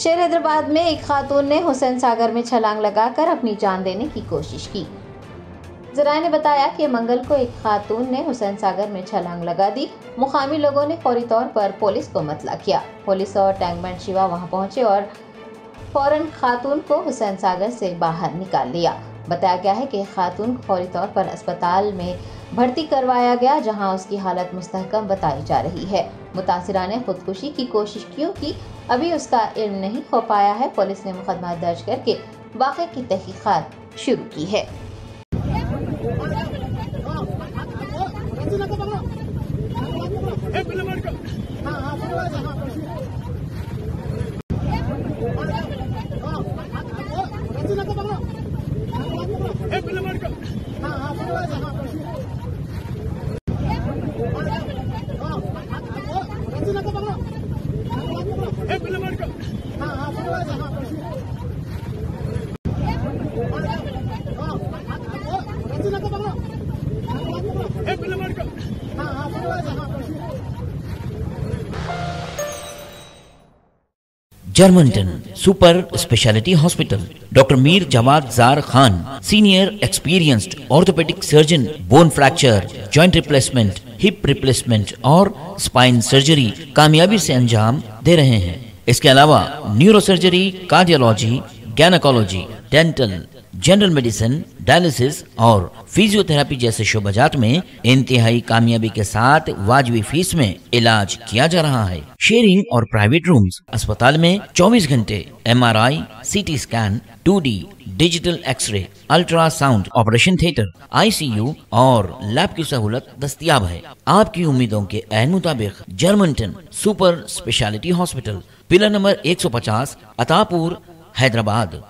शहर हैदराबाद में एक खातून ने हुसैन सागर में छलांग लगाकर अपनी जान देने की कोशिश की। जराये ने बताया कि मंगल को एक खातून ने हुसैन सागर में छलांग लगा दी। मुकामी लोगों ने फौरी तौर पर पुलिस को मतला किया। पुलिस और टैंकबैंड शिवा वहां पहुंचे और फौरन खातून को हुसैन सागर से बाहर निकाल लिया। बताया गया है कि खातून को फौरी तौर पर अस्पताल में भर्ती करवाया गया, जहां उसकी हालत मुस्तहकम बताई जा रही है। मुतासिरा ने खुदकुशी की कोशिश क्यों की, अभी उसका इल्म नहीं हो पाया है। पुलिस ने मुकदमा दर्ज करके वाक़े की तहकीकात शुरू की है। Germanton super speciality hospital, doctor Mir Jawad Zar Khan, senior experienced orthopaedic surgeon, bone fracture, joint replacement, hip replacement और स्पाइन सर्जरी कामयाबी से अंजाम दे रहे हैं। इसके अलावा neuro surgery, cardiology, gynaecology, dental, general medicine, dialysis और फिजियोथेरेपी जैसे शोबाजात में इंतहाई कामयाबी के साथ वाजबी फीस में इलाज किया जा रहा है। शेयरिंग और प्राइवेट रूम्स। अस्पताल में 24 घंटे MRI, CT scan, 2D digital x-ray, ultrasound, operation theatre, ICU और लैब की सहूलत दस्तयाब है। आपकी उम्मीदों के ऐन मुताबिक Germanton super speciality hospital, pillar number 150, Attapur, Hyderabad.